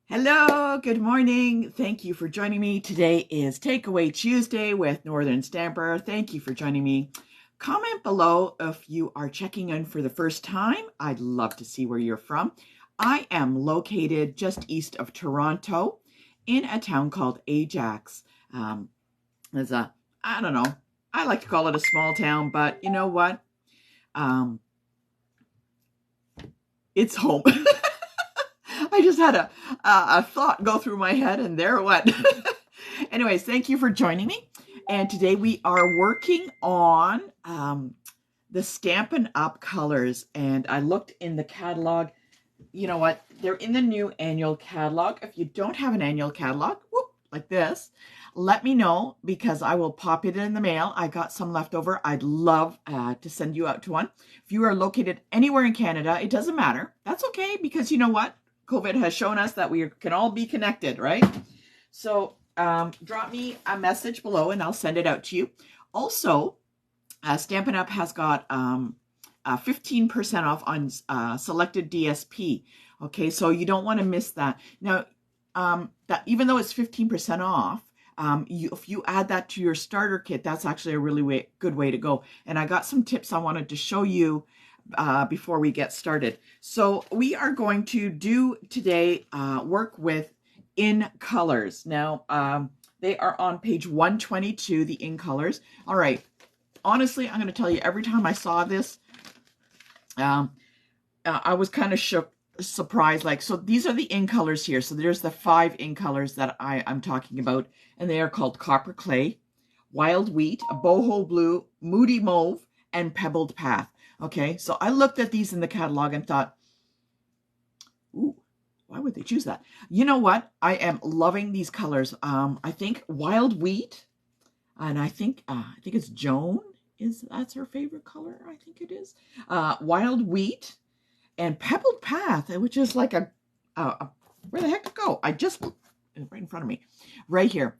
Hello, good morning. Thank you for joining me. Today is Takeaway Tuesday with Northern Stamper. Thank you for joining me. Comment below if you are checking in for the first time. I'd love to see where you're from. I am located just east of Toronto in a town called Ajax. There's I don't know, I like to call it a small town, but you know what? It's home. I just had a thought go through my head and there it went. Anyways, thank you for joining me. And today we are working on the Stampin' Up! Colors. And I looked in the catalog. You know what? They're in the new annual catalog. If you don't have an annual catalog, whoop, like this, let me know because I will pop it in the mail. I got some left over. I'd love to send you out to one. If you are located anywhere in Canada, it doesn't matter. That's okay because you know what? COVID has shown us that we can all be connected, right? So drop me a message below and I'll send it out to you. Also, Stampin' Up! Has got 15% off on selected DSP. Okay, so you don't want to miss that. Now, that even though it's 15% off, if you add that to your starter kit, that's actually a really good way to go. And I got some tips I wanted to show you before we get started. So we are going to do today work with in colors. Now, they are on page 122, the in colors. All right. Honestly, I'm going to tell you, every time I saw this, I was kind of surprised. Like, so these are the in colors here. So there's the 5 in colors that I'm talking about, and they are called Copper Clay, Wild Wheat, Boho Blue, Moody Mauve, and Pebbled Path. Okay, so I looked at these in the catalog and thought, ooh, why would they choose that? You know what? I am loving these colors. I think Wild Wheat, and I think it's Joan. That's her favorite color? I think it is. Wild Wheat and Pebbled Path, which is like a where the heck to go? I just right in front of me, right here.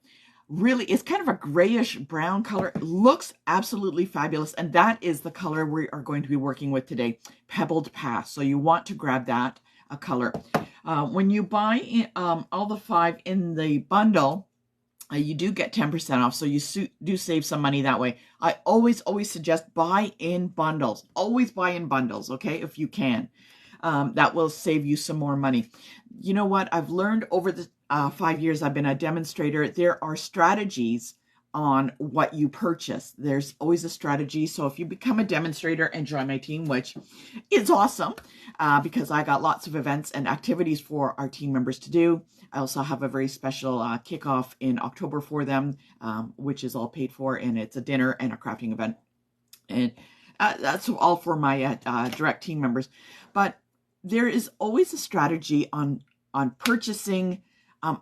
Really, it's kind of a grayish brown color. It looks absolutely fabulous, and that is the color we are going to be working with today, Pebbled Path. So you want to grab that color. When you buy all the 5 in the bundle, you do get 10% off, so you do save some money that way. I always suggest buy in bundles. Always buy in bundles, okay, if you can. That will save you some more money. You know what? I've learned over the 5 years I've been a demonstrator, there are strategies on what you purchase. There's always a strategy. So if you become a demonstrator and join my team, which is awesome because I got lots of events and activities for our team members to do. I also have a very special kickoff in October for them, which is all paid for, and it's a dinner and a crafting event. And that's all for my direct team members. But there is always a strategy on purchasing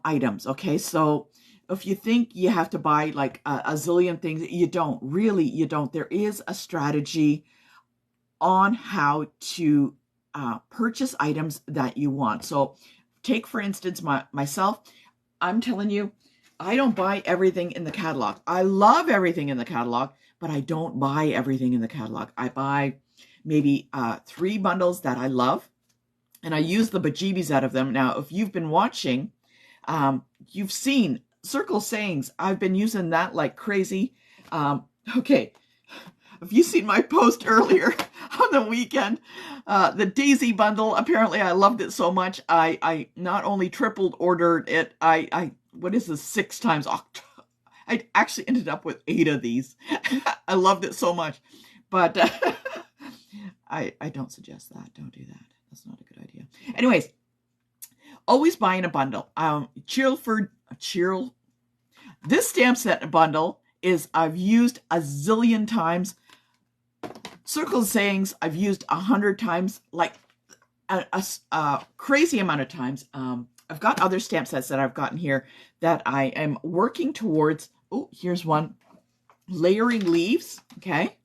items, okay? So if you think you have to buy like a zillion things, you don't. Really, you don't. There is a strategy on how to purchase items that you want. So take, for instance, myself. I'm telling you, I don't buy everything in the catalog. I love everything in the catalog, but I don't buy everything in the catalog. I buy maybe 3 bundles that I love, and I use the bejeebies out of them. Now, if you've been watching, you've seen Circle Sayings. I've been using that like crazy. Okay, if you've seen my post earlier on the weekend, the Daisy bundle, apparently I loved it so much, I not only tripled ordered it, what is this, 6 times? I actually ended up with 8 of these. I loved it so much. But I don't suggest that. Don't do that. That's not a good idea. Anyways, always buy in a bundle. This stamp set bundle is I've used a zillion times. Circle Sayings I've used 100 times, like a crazy amount of times. I've got other stamp sets that I've gotten here that I am working towards. Oh, here's one. Layering Leaves, okay?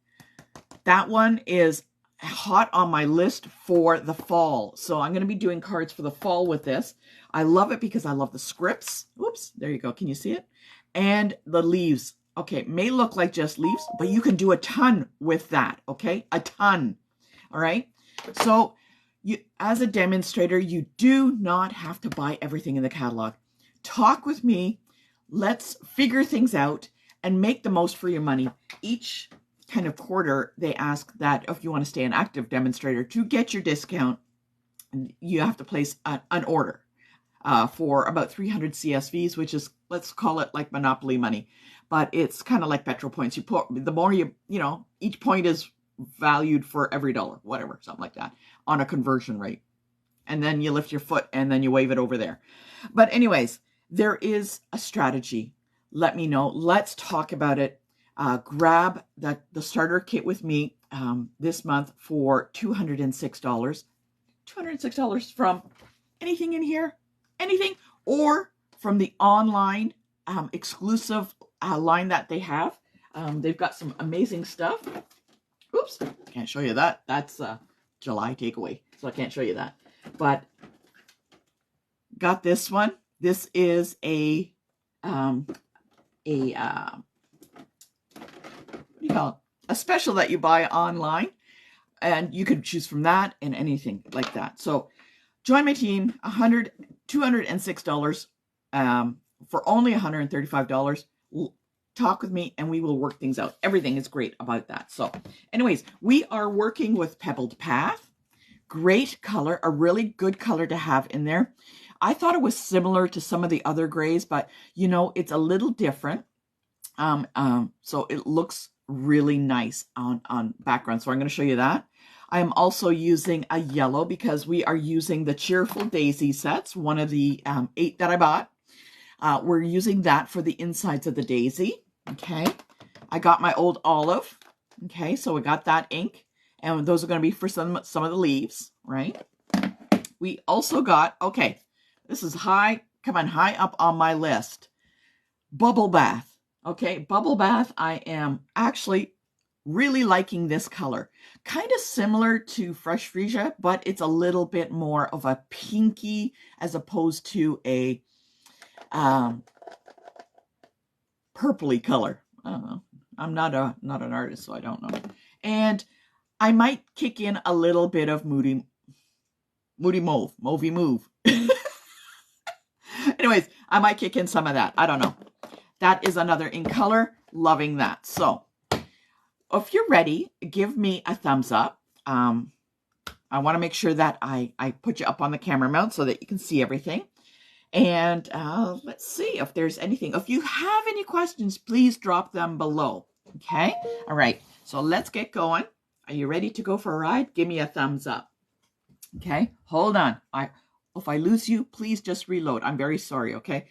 That one is hot on my list for the fall. So I'm going to be doing cards for the fall with this. I love it because I love the scripts. Oops, there you go. Can you see it? And the leaves. Okay, may look like just leaves, but you can do a ton with that, okay? A ton, all right? So You, as a demonstrator, you do not have to buy everything in the catalog. Talk with me. Let's figure things out and make the most for your money. Each kind of quarter, they ask that if you want to stay an active demonstrator, to get your discount, you have to place an order for about 300 CSVs, which is, let's call it like Monopoly money. But it's kind of like petrol points. You put, the more you know, each point is valued for every dollar, whatever, something like that, on a conversion rate. And then you lift your foot and then you wave it over there. But anyways, there is a strategy. Let me know. Let's talk about it. Grab the starter kit with me this month for $206. $206 from anything in here, anything, or from the online exclusive line that they have. They've got some amazing stuff. Oops, can't show you that. That's July takeaway, so I can't show you that. But got this one. This is a what do you call it? A special that you buy online, and you could choose from that and anything like that. So join my team. $206 for only $135. Talk with me and we will work things out. Everything is great about that. So anyways, we are working with Pebbled Path. Great color, a really good color to have in there. I thought it was similar to some of the other grays, but you know, it's a little different. So it looks really nice on background. So I'm going to show you that. I am also using a yellow because we are using the Cheerful Daisy sets, one of the 8 that I bought. We're using that for the insides of the daisy. Okay. I got my old olive. Okay. So we got that ink, and those are going to be for some of the leaves, right? We also got, okay, this is high up on my list. Bubble Bath. Okay. Bubble Bath. I am actually really liking this color. Kind of similar to Fresh Freesia, but it's a little bit more of a pinky as opposed to a purpley color. I don't know. I'm not an artist, so I don't know. And I might kick in a little bit of Moody Move. Anyways, I might kick in some of that. I don't know. That is another in color. Loving that. So if you're ready, give me a thumbs up. I want to make sure that I put you up on the camera mount so that you can see everything. And let's see if there's anything. If you have any questions, please drop them below. Okay? All right. So let's get going. Are you ready to go for a ride? Give me a thumbs up. Okay? Hold on. If I lose you, please just reload. I'm very sorry, okay?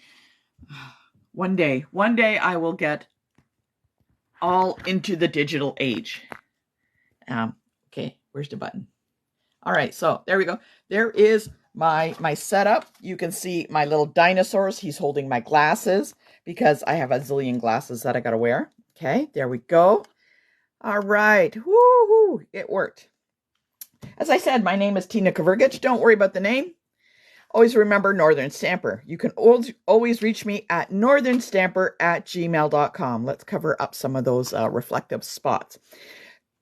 One day I will get all into the digital age. Okay, where's the button? All right, so there we go. There is my setup. You can see my little dinosaurs. He's holding my glasses because I have a zillion glasses that I got to wear. Okay, there we go. All right, woohoo, it worked. As I said, my name is Tina Kavergich. Don't worry about the name. Always remember Northern Stamper. You can always reach me at northernstamper@gmail.com. Let's cover up some of those reflective spots.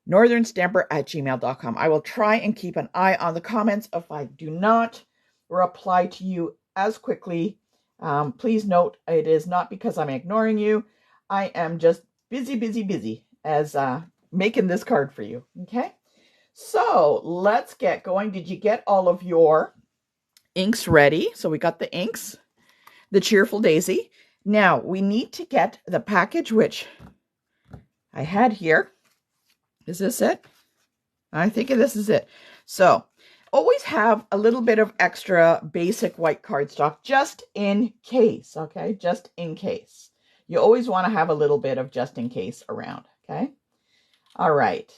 northernstamper@gmail.com. I will try and keep an eye on the comments. If I do not reply to you as quickly, please note it is not because I'm ignoring you. I am just busy as making this card for you. Okay, so let's get going. Did you get all of your inks ready? So we got the inks, the Cheerful Daisy. Now we need to get the package, which I had here. Is this it? I think this is it. So always have a little bit of extra basic white cardstock just in case, okay? Just in case. You always want to have a little bit of just in case around, okay? All right.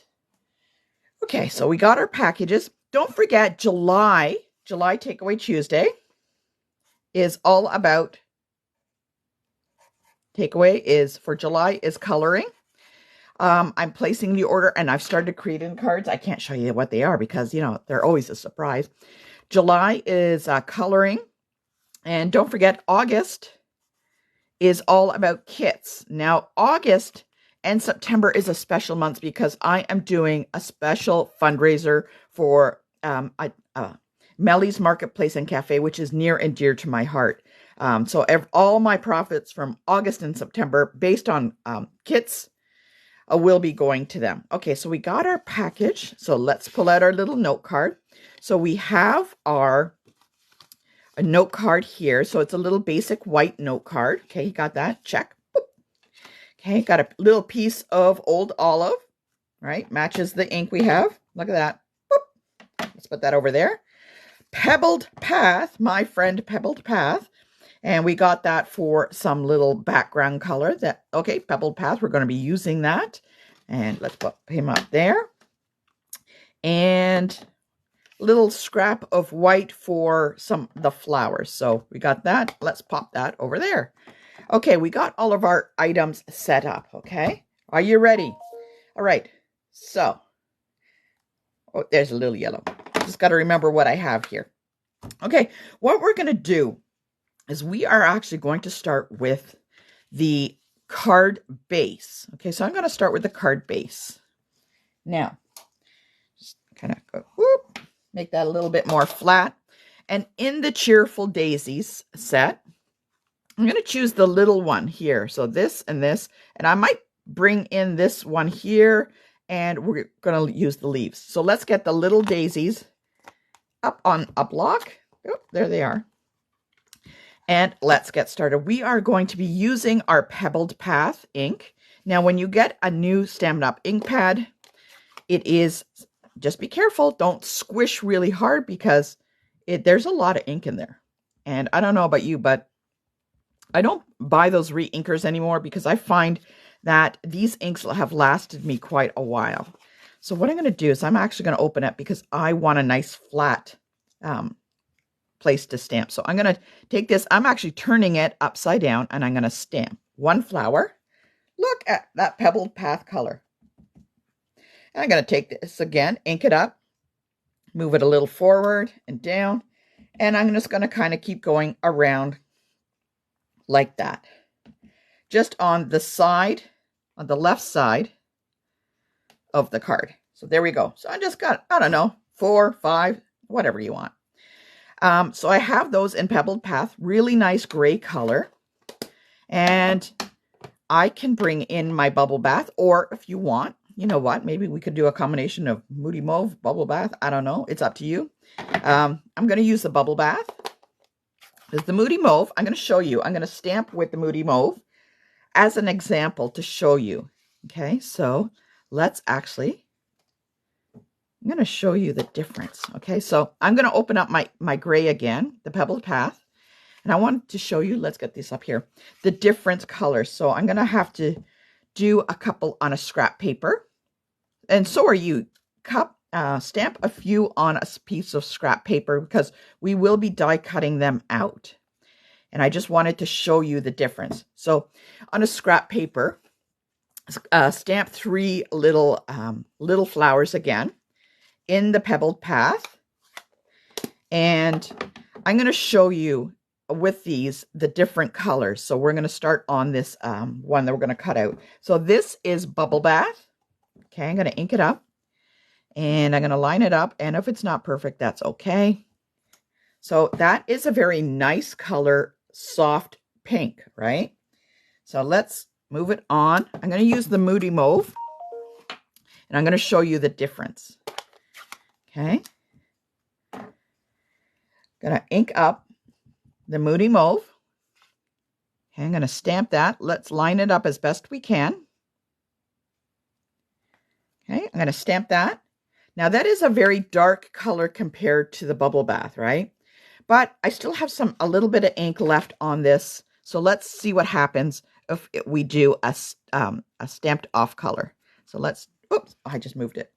Okay, so we got our packages. Don't forget July Takeaway Tuesday is all about takeaway is for July is coloring. I'm placing the order and I've started creating cards. I can't show you what they are because, you know, they're always a surprise. July is coloring. And don't forget, August is all about kits. Now, August and September is a special month because I am doing a special fundraiser for Melly's Marketplace and Cafe, which is near and dear to my heart. So all my profits from August and September, based on kits, will be going to them. Okay, so we got our package. So let's pull out our little note card. So we have a note card here. So it's a little basic white note card. Okay, you got that? Check. Okay, got a little piece of old olive, right? Matches the ink we have. Look at that. Boop. Let's put that over there. Pebbled Path, my friend Pebbled Path. And we got that for some little background color. Okay, Pebbled Path, we're going to be using that. And let's put him up there. And a little scrap of white for the flowers. So we got that. Let's pop that over there. Okay, we got all of our items set up, okay? Are you ready? All right, so, oh, there's a little yellow. Just got to remember what I have here. Okay, what we're going to do is we are actually going to start with the card base. Okay, so I'm going to start with the card base. Now, just kind of go, whoop, make that a little bit more flat. And in the Cheerful Daisies set, I'm going to choose the little one here. So this, and I might bring in this one here, and we're going to use the leaves. So let's get the little daisies up on a block. Oh, there they are. And let's get started. We are going to be using our Pebbled Path ink. Now, when you get a new Stampin' Up! Ink pad, just be careful. Don't squish really hard because there's a lot of ink in there. And I don't know about you, but I don't buy those re-inkers anymore because I find that these inks have lasted me quite a while. So what I'm going to do is I'm actually going to open it because I want a nice flat place to stamp. So I'm going to take this. I'm actually turning it upside down and I'm going to stamp one flower. Look at that Pebbled Path color. And I'm going to take this again, ink it up, move it a little forward and down. And I'm just going to kind of keep going around like that. Just on the side, on the left side of the card. So there we go. So I just got, I don't know, 4, 5, whatever you want. So I have those in Pebbled Path, really nice gray color. And I can bring in my Bubble Bath, or if you want, you know what, maybe we could do a combination of Moody Mauve, Bubble Bath. I don't know. It's up to you. I'm going to use the Bubble Bath. There's the Moody Mauve. I'm going to show you. I'm going to stamp with the Moody Mauve as an example to show you. Okay, so let's actually, I'm going to show you the difference. Okay, so I'm going to open up my gray again, the Pebbled Path. And I want to show you, let's get this up here, the different colors. So I'm going to have to do a couple on a scrap paper. And so are you. Stamp a few on a piece of scrap paper because we will be die cutting them out. And I just wanted to show you the difference. So on a scrap paper, stamp 3 little flowers again in the Pebbled Path. And I'm going to show you with these the different colors. So we're going to start on this one that we're going to cut out. So this is Bubble Bath. Okay, I'm going to ink it up. And I'm going to line it up. And if it's not perfect, that's okay. So that is a very nice color, soft pink, right? So let's move it on. I'm going to use the Moody Mauve. And I'm going to show you the difference. Okay. Going to ink up the Moody Mauve. Okay, I'm going to stamp that. Let's line it up as best we can. Okay, I'm going to stamp that. Now that is a very dark color compared to the Bubble Bath, right? But I still have a little bit of ink left on this. So let's see what happens if we do a stamped off color. So let's, oops, I just moved it.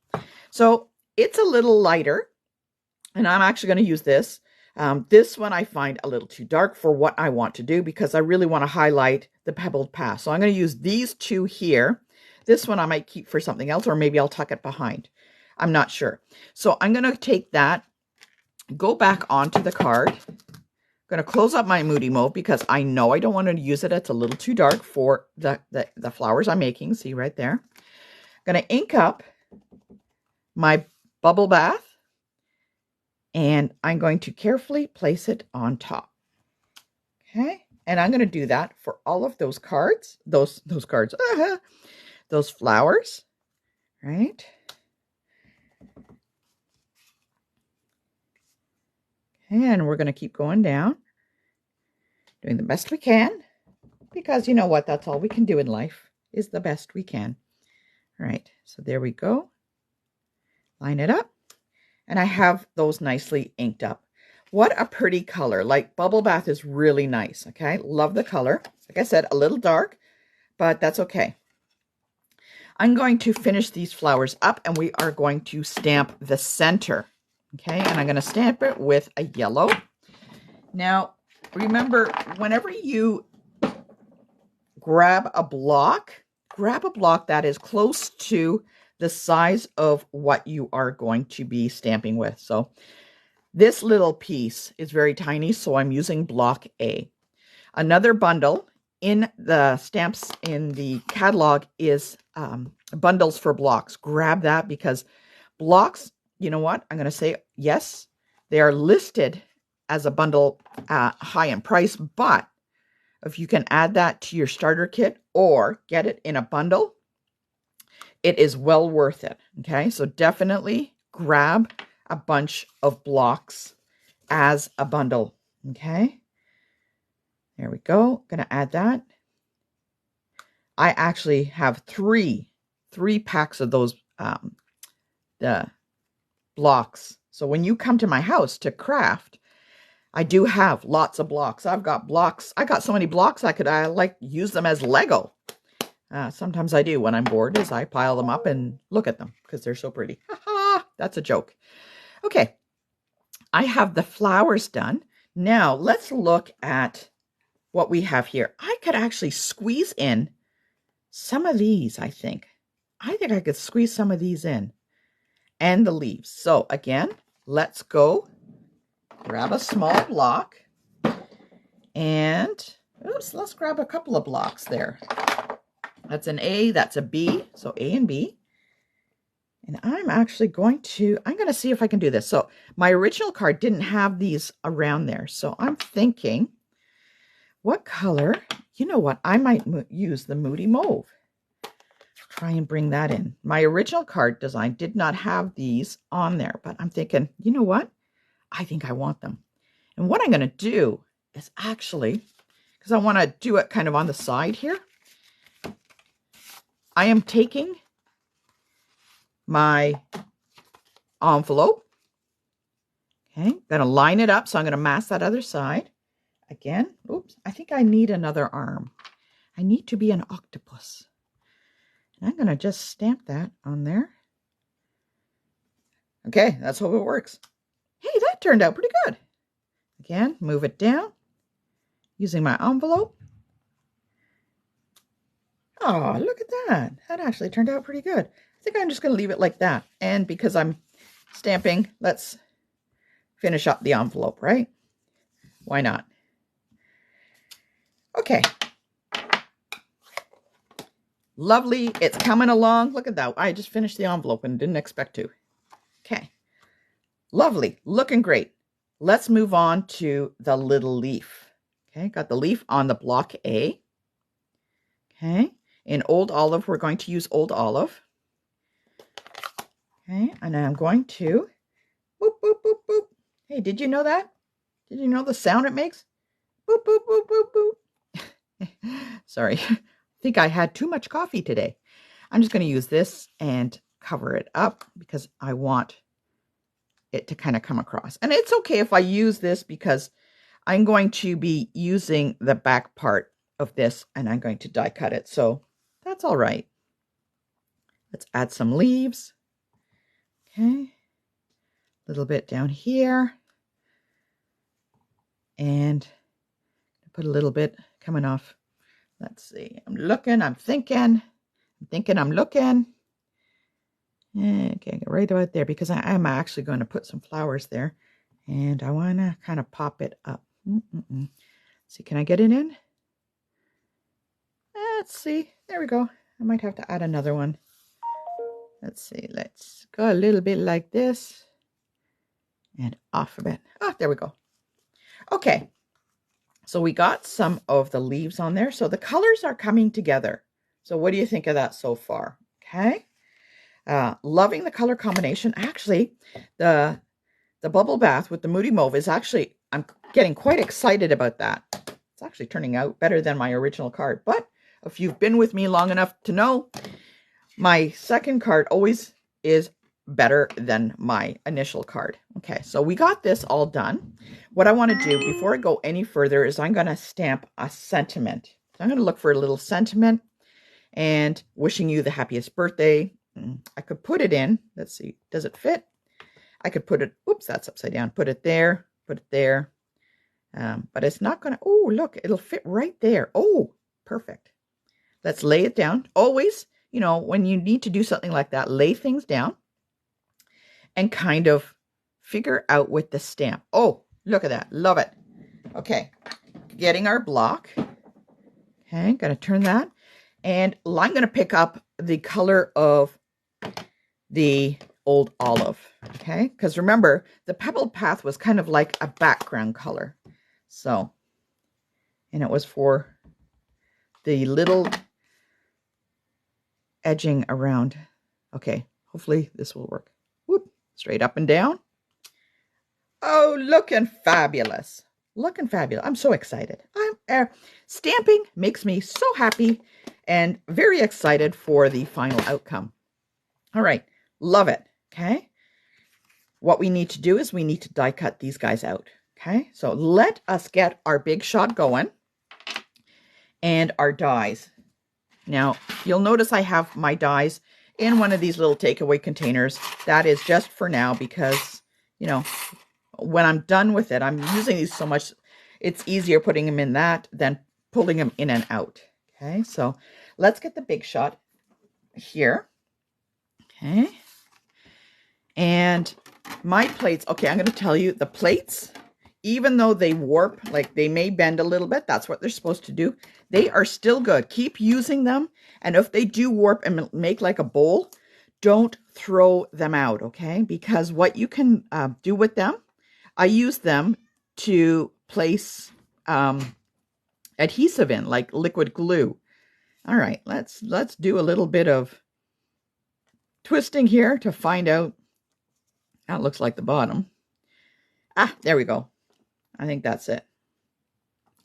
So it's a little lighter and I'm actually going to use this. This one I find a little too dark for what I want to do because I really want to highlight the Pebbled Path. So I'm going to use these two here. This one I might keep for something else, or maybe I'll tuck it behind. I'm not sure. So I'm going to take that, go back onto the card. I'm going to close up my Moody Mauve because I know I don't want to use it. It's a little too dark for the flowers I'm making. See right there. I'm going to ink up my Bubble Bath. And I'm going to carefully place it on top. Okay. And I'm going to do that for all of those cards, those cards, those flowers, right? And we're going to keep going down, doing the best we can, because you know what? That's all we can do in life, is the best we can. All right. So there we go. Line it up. And I have those nicely inked up. What a pretty color. Like, Bubble Bath is really nice. Okay. Love the color. Like I said, a little dark, but that's okay. I'm going to finish these flowers up, and we are going to stamp the center. Okay. And I'm going to stamp it with a yellow. Now, remember, whenever you grab a block that is close to the size of what you are going to be stamping with. So this little piece is very tiny, so I'm using block A. Another bundle in the stamps in the catalog is bundles for blocks. Grab that, because blocks, you know what? I'm going to say, yes, they are listed as a bundle high in price, but if you can add that to your starter kit or get it in a bundle, it is well worth it. Okay, so definitely grab a bunch of blocks as a bundle. Okay, there we go. Gonna add that. I actually have three packs of those the blocks. So when you come to my house to craft, I do have lots of blocks. I've got blocks. I got so many blocks I could like use them as Lego. Sometimes I do when I'm bored, is I pile them up and look at them because they're so pretty. That's a joke. Okay, I have the flowers done. Now let's look at what we have here. I could actually squeeze in some of these, I think. I could squeeze some of these in, and the leaves. So again, let's go grab a small block, and let's grab a couple of blocks there. That's an A, that's a B, so A and B. And I'm going to see if I can do this. So my original card didn't have these around there. So I'm thinking, what color? You know what? I might use the Moody Mauve. Try and bring that in. My original card design did not have these on there, but I'm thinking, you know what? I think I want them. And what I'm going to do is actually, because I want to do it kind of on the side here, I am taking my envelope. Okay, going to line it up. So I'm going to mask that other side. Again, oops, I think I need another arm. I need to be an octopus. And I'm going to just stamp that on there. Okay, let's hope it works. Hey, that turned out pretty good. Again, move it down using my envelope. Oh, look at that. That actually turned out pretty good. I think I'm just going to leave it like that. And because I'm stamping, let's finish up the envelope, right? Why not? Okay. Lovely. It's coming along. Look at that. I just finished the envelope and didn't expect to. Okay. Lovely. Looking great. Let's move on to the little leaf. Okay. Got the leaf on the block A. Okay. In Old Olive, we're going to use Old Olive. Okay. And I'm going to boop, boop, boop, boop. Hey, did you know that? Did you know the sound it makes? Boop, boop, boop, boop, boop. Sorry. I think I had too much coffee today. I'm just going to use this and cover it up because I want it to kind of come across. And it's okay if I use this because I'm going to be using the back part of this and I'm going to die cut it. So that's all right. Let's add some leaves. Okay. A little bit down here. And put a little bit coming off. Let's see. I'm looking, I'm thinking, I'm looking. Okay, right about there because I'm actually going to put some flowers there. And I want to kind of pop it up. See, can I get it in? Let's see. There we go. I might have to add another one. Let's see. Let's go a little bit like this. And off a bit. Oh, there we go. Okay. So we got some of the leaves on there. So the colors are coming together. So what do you think of that so far? Okay. Loving the color combination. Actually, the bubble bath with the Moody Mauve is actually, I'm getting quite excited about that. It's actually turning out better than my original card. But if you've been with me long enough to know, my second card always is better than my initial card. Okay, so we got this all done. What I want to do before I go any further is I'm going to stamp a sentiment. So I'm going to look for a little sentiment and wishing you the happiest birthday. I could put it in. Let's see. Does it fit? I could put it, oops, that's upside down. Put it there, put it there. But it's not going to, oh, look, it'll fit right there. Oh, perfect. Let's lay it down. Always, you know, when you need to do something like that, lay things down and kind of figure out with the stamp. Oh, look at that. Love it. Okay, getting our block. Okay, going to turn that. And I'm going to pick up the color of the old olive. Okay, because remember, the Pebbled Path was kind of like a background color. So, and it was for the little edging around. Okay, hopefully this will work. Whoop, straight up and down. Oh, looking fabulous. Looking fabulous. I'm so excited. Stamping makes me so happy and very excited for the final outcome. All right, love it. Okay, what we need to do is we need to die cut these guys out. Okay, so let us get our big shot going and our dies. Now, you'll notice I have my dies in one of these little takeaway containers. That is just for now because, you know, when I'm done with it, I'm using these so much, it's easier putting them in that than pulling them in and out. Okay, so let's get the big shot here. Okay, and my plates, okay, I'm going to tell you the plates, even though they warp, like they may bend a little bit, that's what they're supposed to do. They are still good. Keep using them. And if they do warp and make like a bowl, don't throw them out, okay? Because what you can do with them, I use them to place adhesive in, like liquid glue. All right, let's do a little bit of twisting here to find out. That looks like the bottom. Ah, there we go. I think that's it.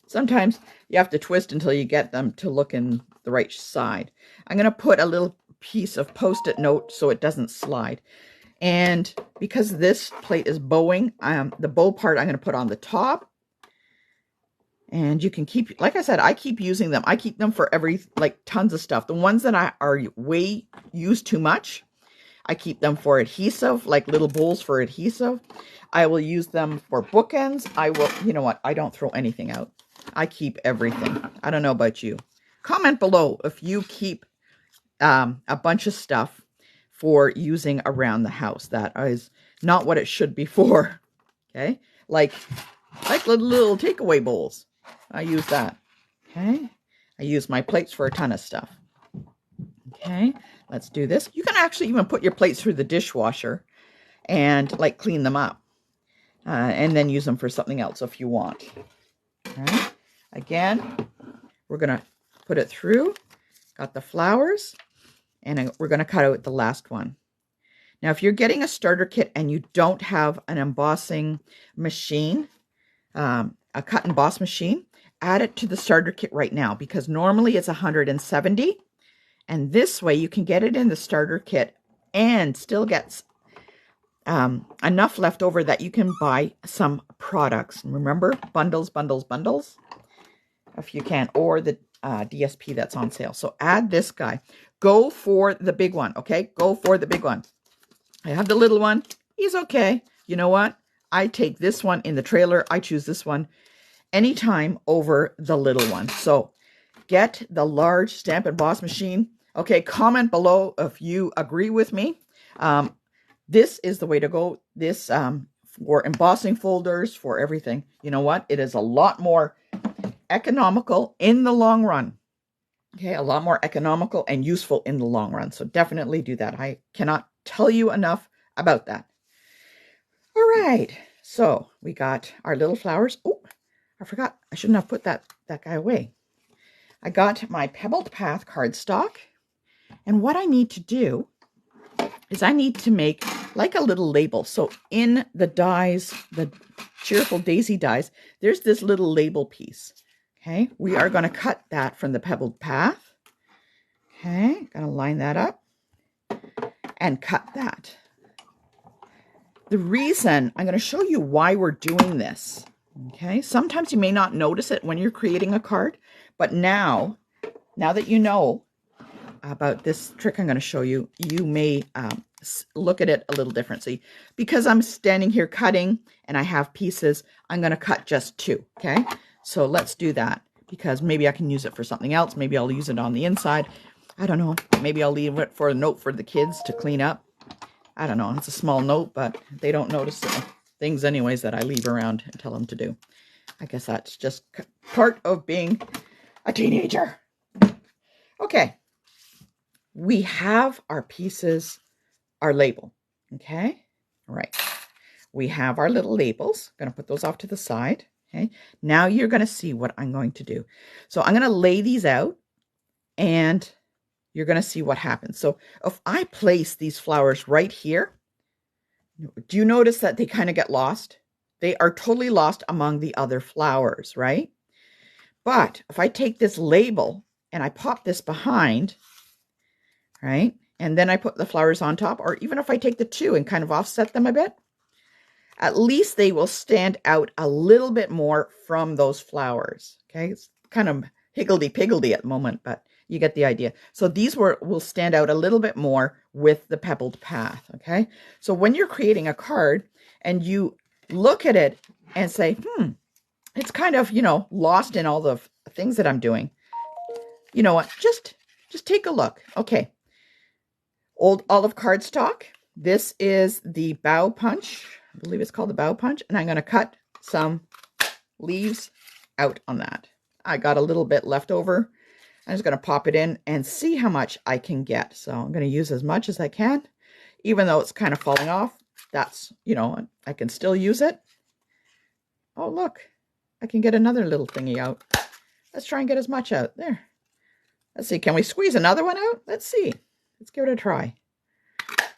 Sometimes you have to twist until you get them to look in the right side. I'm going to put a little piece of Post-it note so it doesn't slide. And because this plate is bowing, the bow part I'm going to put on the top. And you can keep, like I said, I keep using them. I keep them for like tons of stuff. The ones that are way used too much, I keep them for adhesive, like little bowls for adhesive. I will use them for bookends. I will, you know what? I don't throw anything out. I keep everything. I don't know about you. Comment below if you keep a bunch of stuff for using around the house. That is not what it should be for. Okay? Like little takeaway bowls. I use that. Okay? I use my plates for a ton of stuff. Okay? Let's do this. You can actually even put your plates through the dishwasher and like clean them up. And then use them for something else if you want. All right. Again, we're going to put it through. Got the flowers. And we're going to cut out the last one. Now, if you're getting a starter kit and you don't have an embossing machine, a cut and emboss machine, add it to the starter kit right now. Because normally it's $170. And this way you can get it in the starter kit and still get enough left over that you can buy some products. Remember, bundles, bundles, bundles, if you can, or the DSP that's on sale. So add this guy. Go for the big one, okay? Go for the big one. I have the little one. He's okay. You know what? I take this one in the trailer. I choose this one anytime over the little one. So get the large Stamp and Emboss machine. Okay, comment below if you agree with me. This is the way to go. This for embossing folders, for everything. You know what? It is a lot more economical in the long run. Okay, a lot more economical and useful in the long run. So definitely do that. I cannot tell you enough about that. All right, so we got our little flowers. Oh, I forgot. I shouldn't have put that guy away. I got my Pebbled Path cardstock, and what I need to do is I need to make like a little label. So in the dies, the Cheerful Daisy dies, there's this little label piece. Okay, we are going to cut that from the Pebbled Path. Okay, going to line that up and cut that. The reason, I'm going to show you why we're doing this. Okay, sometimes you may not notice it when you're creating a card, but now that you know about this trick I'm going to show you, you may look at it a little differently. Because I'm standing here cutting and I have pieces, I'm going to cut just 2, okay? So let's do that, because maybe I can use it for something else. Maybe I'll use it on the inside. I don't know. Maybe I'll leave it for a note for the kids to clean up. I don't know. It's a small note, but they don't notice the things anyways that I leave around and tell them to do. I guess that's just part of being a teenager. Okay. We have our pieces, our label, okay? All right. We have our little labels. I'm going to put those off to the side, okay? Now you're going to see what I'm going to do. So I'm going to lay these out, and you're going to see what happens. So if I place these flowers right here, do you notice that they kind of get lost? They are totally lost among the other flowers, right? But if I take this label and I pop this behind, right? And then I put the flowers on top, or even if I take the 2 and kind of offset them a bit, at least they will stand out a little bit more from those flowers. Okay, it's kind of higgledy-piggledy at the moment, but you get the idea. So these will stand out a little bit more with the Pebbled Path. Okay, so when you're creating a card and you look at it and say, it's kind of, lost in all the things that I'm doing. You know what? Just take a look. Okay. Old olive cardstock. This is the bow punch. I believe it's called the bow punch. And I'm going to cut some leaves out on that. I got a little bit left over. I'm just going to pop it in and see how much I can get. So I'm going to use as much as I can, even though it's kind of falling off. That's, I can still use it. Oh, look, I can get another little thingy out. Let's try and get as much out there. Let's see. Can we squeeze another one out? Let's see. Let's give it a try.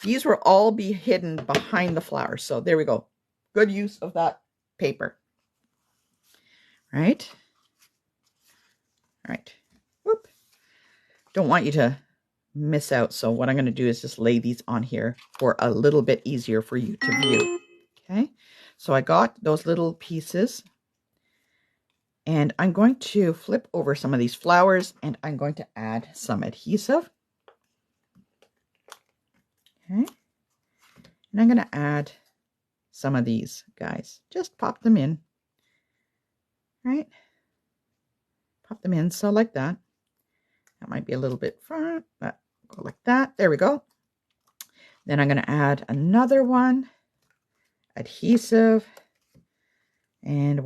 These will all be hidden behind the flowers. So there we go. Good use of that paper. Right? Right. Whoop. Don't want you to miss out. So what I'm going to do is just lay these on here for a little bit easier for you to view. Okay. So I got those little pieces. And I'm going to flip over some of these flowers, and I'm going to add some adhesive. Okay. And I'm going to add some of these guys. Just pop them in. Right? Pop them in. So like that. That might be a little bit front, but go like that. There we go. Then I'm going to add another one. Adhesive. And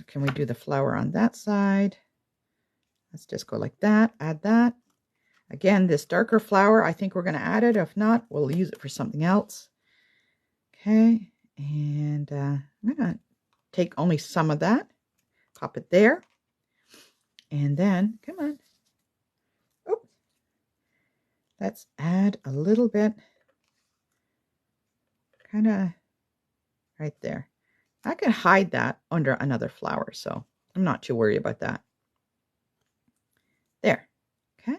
can we do the flower on that side? Let's just go like that. Add that. Again, this darker flower, I think we're going to add it. If not, we'll use it for something else. Okay. And I'm going to take only some of that. Pop it there. And then, come on. Oh, let's add a little bit. Kind of right there. I can hide that under another flower, so I'm not too worried about that. There. Okay.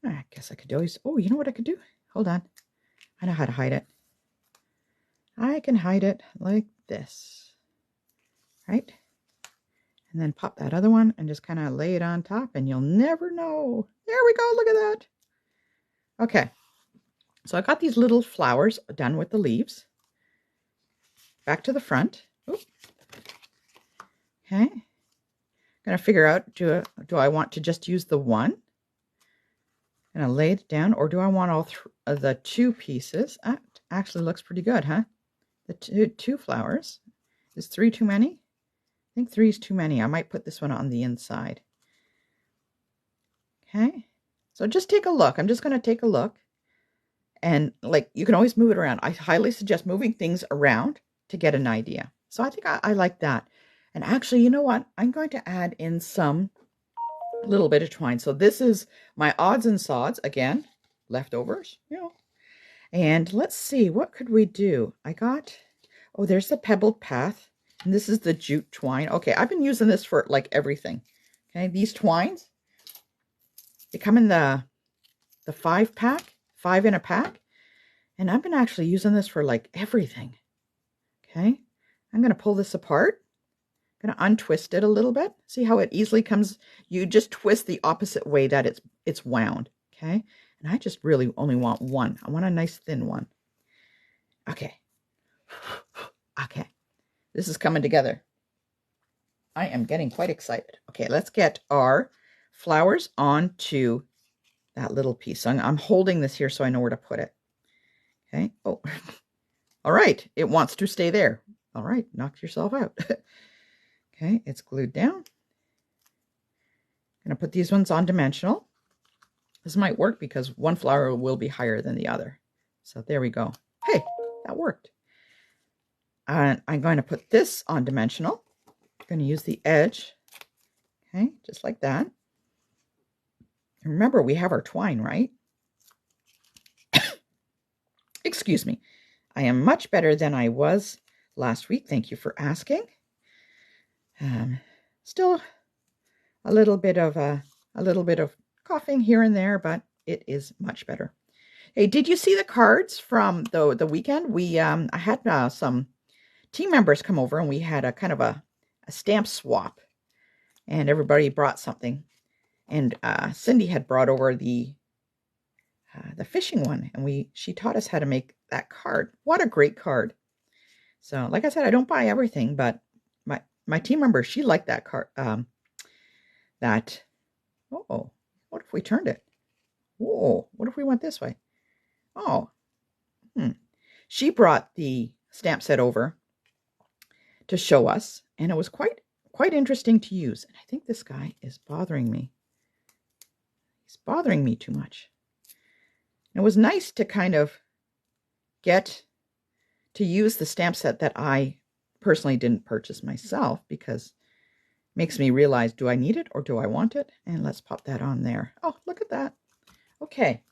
I guess I could always... Oh, you know what I could do? Hold on. I know how to hide it. I can hide it like this. Right? And then pop that other one and just kind of lay it on top, and you'll never know. There we go. Look at that. Okay. So I got these little flowers done with the leaves. Back to the front. Oop. Okay. I'm going to figure out, do I want to just use the one? I'm going to lay it down, or do I want all the 2 pieces? That actually looks pretty good, huh? The two flowers. Is 3 too many? I think 3 is too many. I might put this one on the inside. Okay. So just take a look. I'm just going to take a look And like, you can always move it around. I highly suggest moving things around to get an idea. So I think I like that. And actually, you know what? I'm going to add in some little bit of twine. So this is my odds and sods, again, leftovers, you know. And let's see, what could we do? I got, oh, there's the pebbled path. And this is the jute twine. Okay, I've been using this for like everything. Okay, these twines, they come in the 5-pack, 5 in a pack. And I've been actually using this for like everything. Okay, I'm going to pull this apart. I'm going to untwist it a little bit. See how it easily comes? You just twist the opposite way that it's wound. Okay, and I just really only want one. I want a nice thin one. Okay. Okay. This is coming together. I am getting quite excited. Okay, let's get our flowers onto that little piece. So I'm holding this here so I know where to put it. Okay. Oh, all right. It wants to stay there. All right. Knock yourself out. Okay. It's glued down. I'm going to put these ones on dimensional. This might work because one flower will be higher than the other. So there we go. Hey, that worked. And I'm going to put this on dimensional. I'm going to use the edge. Okay. Just like that. Remember, we have our twine, right? Excuse me. I am much better than I was last week. Thank you for asking. Still a little bit of coughing here and there, but it is much better. Hey, did you see the cards from the weekend? I had some team members come over and we had a kind of a stamp swap, and everybody brought something. And Cindy had brought over the fishing one, and she taught us how to make that card. What a great card. So like I said, I don't buy everything, but my team member, she liked that card. Oh, what if we turned it? Whoa, what if we went this way? Oh, she brought the stamp set over to show us, and it was quite interesting to use. And I think this guy is bothering me. He's bothering me too much. It was nice to kind of get to use the stamp set that I personally didn't purchase myself, because it makes me realize, do I need it or do I want it? And let's pop that on there. Oh, look at that. Okay,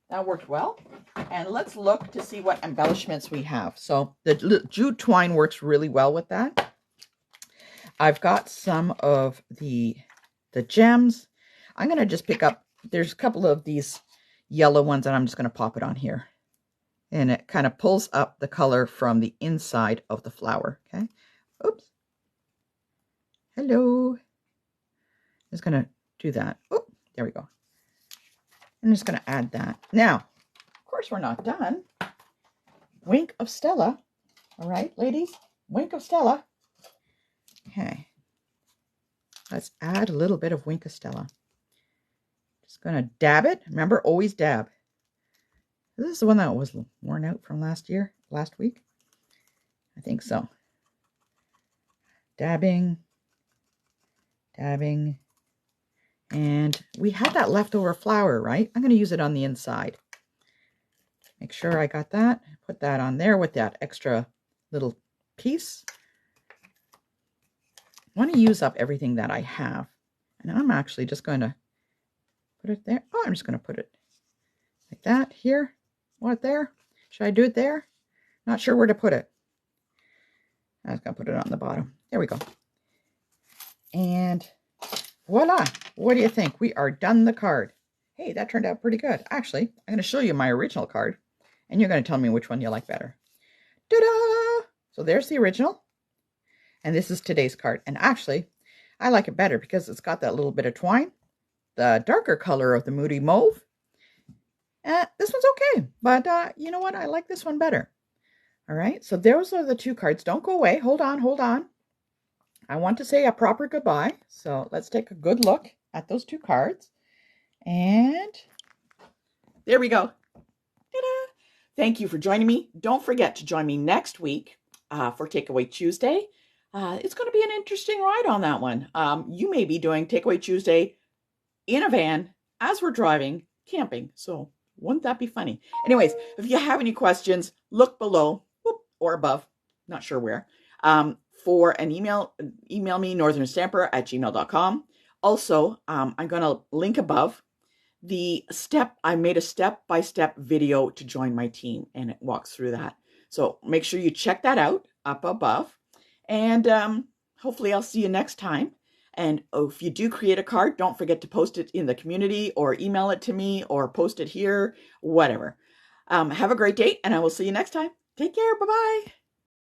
that worked well. And let's look to see what embellishments we have. So the jute twine works really well with that. I've got some of the gems. I'm going to just pick up, there's a couple of these yellow ones, and I'm just going to pop it on here. And it kind of pulls up the color from the inside of the flower. Okay. Oops. Hello. Just going to do that. Oh, there we go. I'm just going to add that. Now, of course, we're not done. Wink of Stella. All right, ladies. Wink of Stella. Okay. Let's add a little bit of Wink of Stella. Just going to dab it. Remember, always dab. This is the one that was worn out from last week. I think so. Dabbing. Dabbing. And we had that leftover flower, right? I'm going to use it on the inside. Make sure I got that. Put that on there with that extra little piece. I want to use up everything that I have. And I'm actually just going to put it there. Oh, I'm just going to put it like that here. Want it there? Should I do it there? Not sure where to put it. I was going to put it on the bottom. There we go. And voila. What do you think? We are done the card. Hey, that turned out pretty good. Actually, I'm going to show you my original card, and you're going to tell me which one you like better. Ta-da! So there's the original, and this is today's card. And actually, I like it better because it's got that little bit of twine, the darker color of the Moody Mauve. This one's okay, but you know what? I like this one better. All right, so those are the two cards. Don't go away. Hold on, hold on. I want to say a proper goodbye. So let's take a good look at those two cards. And there we go. Ta-da! Thank you for joining me. Don't forget to join me next week for Takeaway Tuesday. It's going to be an interesting ride on that one. You may be doing Takeaway Tuesday in a van as we're driving camping. So Wouldn't that be funny? Anyways, if you have any questions, look below or above, not sure where, for an email. Email me, northernstamper@gmail.com. Also, I'm going to link above I made a step-by-step video to join my team, and it walks through that. So make sure you check that out up above. And hopefully I'll see you next time. And if you do create a card, don't forget to post it in the community or email it to me or post it here, whatever. Have a great day, and I will see you next time. Take care. Bye-bye.